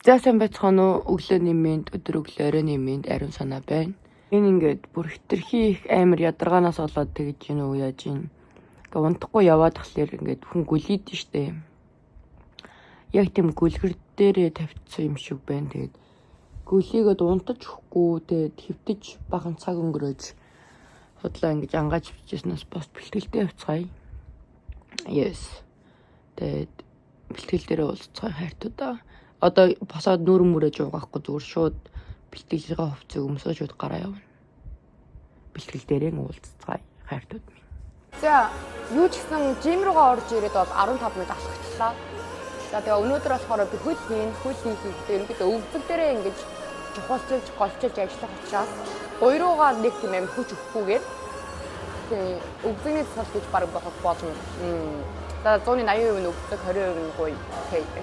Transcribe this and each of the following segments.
За сайн байцгаана уу? Өглөөний мэнд, өдөр өглөөрөө нэмэнд ариун санаа байна. Энэ ингээд бүр хитрхи их амар ядаргаанаас болоод тэгж гин үү яаж гин. Ингээ унтахгүй яваад тахлаар ингээд хүн гүлийд штэ. Яг тийм гүлгэр дээрээ тавьчихсан юм шиг байна. Тэгээд гүлийгээд унтаж хөхгүй тэгээд хөвтөж бахан цаг өнгөрөөж худлаа ингэж ангааж бичижснээс пост бэлтгэлтэй явцгаая. Yes. Тэгээд бэлтгэл дээр уулзцгаая хайртуудаа. Одоо босоод нүүр мөрөж угаахгүй зүгээр шууд бэлтгэлийнхаа хувцсыг өмсөө шууд гараа явна. Бэлтгэл дээрээ уулзцгаая хайртууд минь. За, юу ч гэсэн жим руугаа орж ирээд бол 15 минут алхачлаа. За тэгээ өнөөдөр болохоор би хөл хийхдээ ерөнхийдөө өвдөг дээрээ ингэж чухалчилж, голчилж ажиллах учраас гойруугаа нэг тийм амин хүч өгөхгүйгээр тэгээ өвдөгний цас гэж баг болох болно. За 180% нь өвдөг, 20% нь гоё.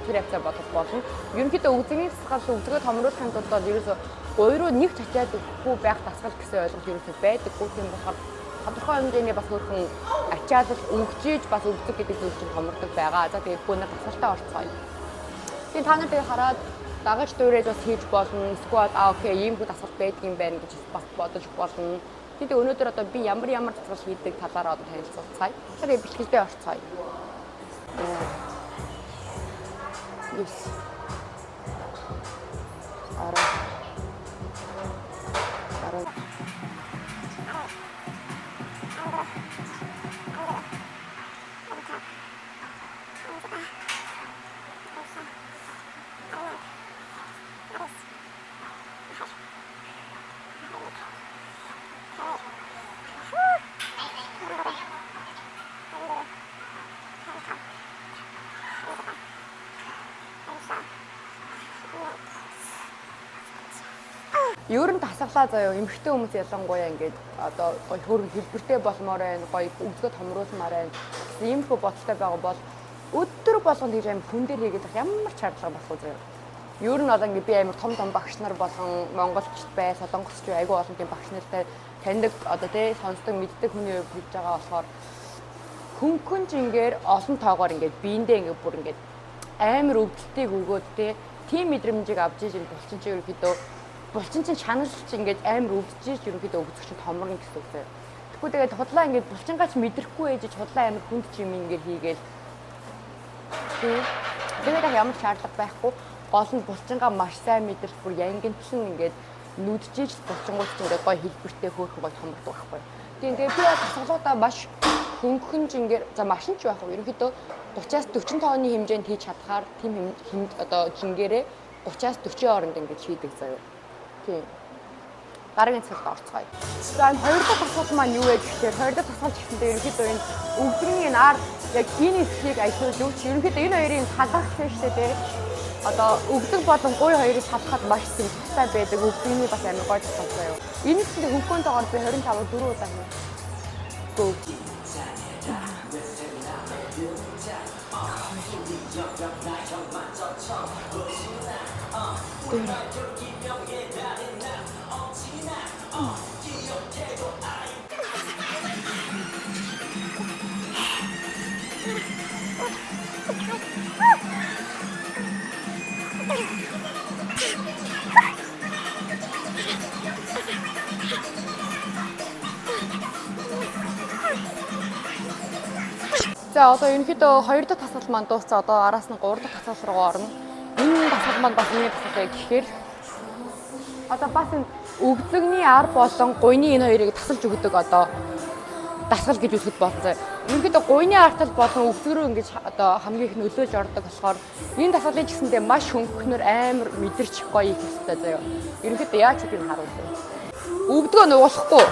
Тэр хавцаа болох болно. Ерөнхийдөө өвдөгний цас өвдөгөө томруулахын тулд ерөөсө гойруу нэг чачаад өгөхгүй байх дасгал гэсэн ойлголт ерөөсө байдаггүй. Тийм болохоор тодорхой хэмжээний бас хөрхөн ачаалал өвчиж бас өвдөг гэдэг зүйл чинь томордог байгаа. За тэгээд бүүнээ тасгалтаа орцгоё. Тэгээд та нар тэгээд хараад дагаж дуурайж бас хийж болно. Эсвэл окей, ийм хүү дасгал байдаг юм байна гэж бас бодож болно. Тэгээд өнөөдөр одоо би ямар дасгал хийдэг талаараа одоо танилцуулцгаая. Тэгээд бэлтгэлдээ орцгоё. Yes. Араа. Ер нь дасгалаа заяа эмэгтэй хүмүүс ялангуяа ингээд одоо гоё хөрөнгө хэлбэртэй болмоор байна, гоё өвдгөө томруулмаар байна. Ийм хөө бодолтой байгаа бол өдөр болгоно гэж амир хүн дээр хийгээд ямар ч шаардлага байхгүй заяа. Ер нь одоо ингээд би амир том багш нар болгон Монголч бай, Солонгосч бай, айгүй олон тийм багш нартай таньдаг одоо тий сонсдог мэддэг хүний хувьд хийж байгаа болохоор хүн жингээр олон тоогоор ингээд биендээ ингээд бүр ингээд амир өвдөлтийг өгөөд тийм мэдрэмжийг авч иж булчин чи ерөөдөө булчин чинь шаналч ингээд амар өвдөж ерөнхийдөө өвдөх чинь томорно гэсэн үг заяа. Тэгэхгүй тэгээд худлаа ингээд булчингаач мэдрэхгүй ээж худлаа амар хүнд чим ингээд хийгээл. Тэгээд ямар шаардлага байхгүй. Гол нь булчингаа маш сайн мэдэрч бүр янгинчлэн ингээд нүдчиж булчингууд чинь ингээд гоё хэлбэртэй хөөрхөн гоё томордог байхгүй. Тэгээд би тасгалуудаа маш хөнгөн жингээр за машин ч байх уу ерөнхийдөө 30-аас 40 тонны хэмжээнд хийж чадхаар тийм одоо жингээрээ 30-аас 40 хооронд ингээд хийдэг заяа. Тийм. Дараагийн цагт орцгоё. За энэ хоёр дахь тасгал маань юу вэ гэхээр хоёр дахь тасгал гэсэндээ ерөнхийдөө энэ өвдөгний энэ ар яг энэ хэсгийг аялуулж ерөнхийдөө энэ хоёрын халахсан шүү дээ. Одоо өвдөг болон гуй хоёрыг халахад маш зэмлэлтэй байдаг. Өвдөгний бас амар гоё тасгал заяа. Энэ хэсгийн хөнгөнтэйгээр би 25 4 удаа хийнэ. Гөө. За одоо ерөнхийдөө хоёр дахь тасгал маань дууссан. Одоо араас нь гурав дахь тасгал руу орно. Энэ тасгал маань бас нэг тасгал гэхээр одоо бас энэ өвдөгний ар болон гуйны энэ хоёрыг тасалж өгдөг одоо дасгал гэж үзэхэд болцоо. Ерөнхийдөө гуйны артал болон өвдөг рүү ингэж одоо хамгийн их нөлөөлж ордог болохоор энэ дасгалыг гэсэндээ маш хөнгөнөр амар мэдэрч гоё их хэвээр заяа. Ерөнхийдөө яаж гэдгийг харуулъя. Өвдгөө нугуулахгүй.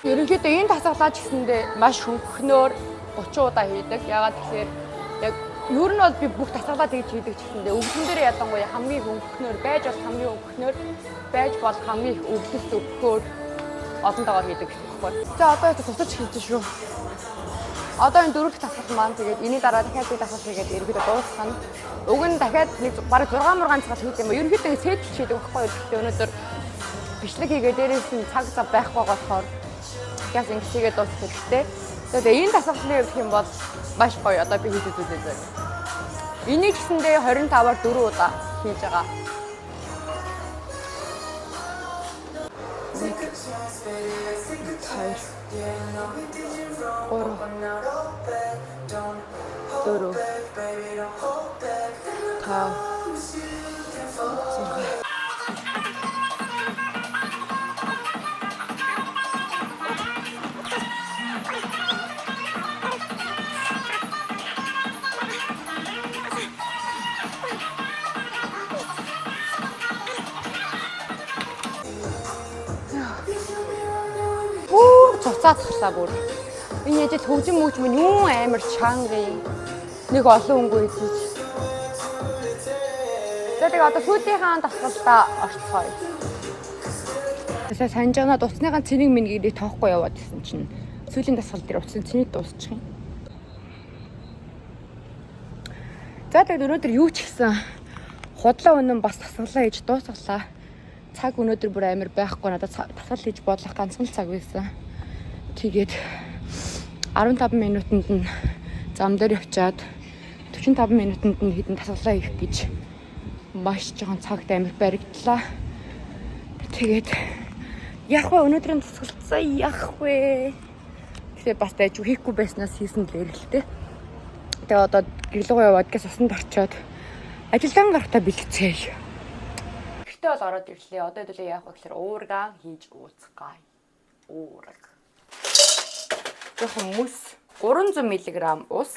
Ерөнхийдөө энэ тасгалаа ч гэсэндээ маш хөнгөнөөр 30 удаа хийдэг. Яагаад тэгэхээр яг ер нь бол би бүх тасгалаа тэгж хийдэг ч гэсэндээ өвдөн дээр ялангуяа хамгийн хөнгөнөөр байж бол хамгийн хөнгөнөөр байж бол хамгийн их өвдөлт өгөхөөр олон дагаар хийдэг гэх юм байна. За одоо яг тусаж хэлж шүү. Одоо энэ дөрөвт тасгал маань тэгээд энэний дараа дахиад би тасгал хийгээд ерөөдөө дуусгана. Уг нь дахиад нэг бараг 6 мургаан тасгал хийх юм ба. Ерөнхийдөө сэтл хийдэг байхгүй юу? Гэхдээ өнөөдөр бичлэг хийгээд дээрээс нь цаг зав байхгүй болохоор газ ингэсийгээ дуусгах хэрэгтэй. Тэгээд энэ тасгалын явах юм бол маш гоё. Одоо би хийх үзүүлээ зөө. Энийг гэсэндээ 25-аар 4 удаа хийж байгаа. Цуцаад тахлаа бүр. Энэ яж хөгжим мөч мөн юу амар чанга нэг олон өнгөө хийж. За тэгээ одоо сүүлийнхаа тасгалтаа орцгоё. Тэсээ санаж байгаа дуцныхаа цэнийг минь гэдэг тоохгүй яваад гэсэн чинь сүүлийн тасгал дээр уцсан цэнийг дуусчих юм. За тэгээд өнөөдөр юу ч гэсэн худлаа өнөн бас тасгалаа хийж дуусгалаа. Цаг өнөөдөр бүр амар байхгүй надад тасгал хийж бодлох ганцхан цаг байсан. Тэгээд 15 минутанд нь зам дээр явчаад 45 минутанд нь хэдэн тасгалаа хийх гэж маш жоохон цагт амар баригдлаа. Тэгээд яг өнөөдрийн тасгалцаа яах вэ? Тэгээ бас дайж хийхгүй байснаас хийсэн л эргэлтэй. Тэгээ одоо гэрлэгөө яваад гэс усанд орчоод ажилдан гарахтаа бэлгэцгээе. Ихтэй бол ороод ирлээ. Одоо хэдүүлээ яах вэ гэхээр уургаан хийж ууцгаая. Уурга. Жохон мөс 300 мг ус.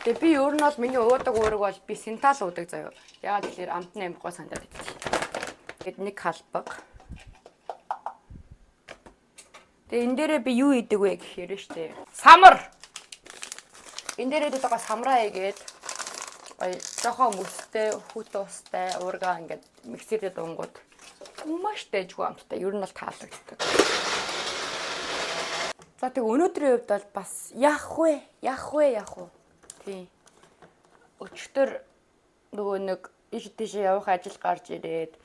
Тэгээ би өөр нь бол миний уудаг уураг бол би синтал уудаг заяа. Яагаад гэхээр амтны амгой сандаад байдаг. Тэгээд нэг халбаг. Тэгээ энэ дээрээ би юу идэг вэ гэхээр штэ. Самар. Энэ дээрээ дэдэг самраа игээд жохон мөстэй, хүт устай уургаа ингээд миксерээр дунгууд маш дэжгүй амттай. Ер нь бол таалагддаг. За тэг өнөөдрийн хувьд бол бас яах вэ? Тийм. Өчтөр нөгөө нэг иш тийшээ явах ажил гарч ирээд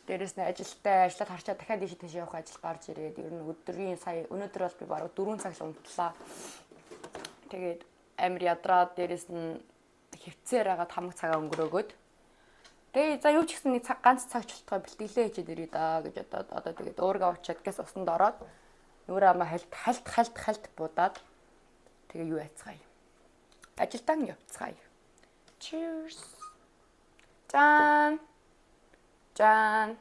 дээрэс нь ажиллаад харчаад дахиад иш тийшээ явах ажил гарч ирээд ер нь өдрийн сая өнөөдөр бол би баруун 4 цаг л унтлаа. Тэгээд амир ядраад дээрэс нь хөвцээр хагаад хамаг цагаа өнгөрөөгөөд тэгээ за юу ч гэсэн нэг ганц цаг чултгаа бэлтгэлээ хийгээд ирээ да гэж одоо тэгээд уурга уучаад гэс усанд ороод нүрээ ама хальт будаад тэгээ юу яцгаая. Ажилдан явцгаая. Cheers. Жан.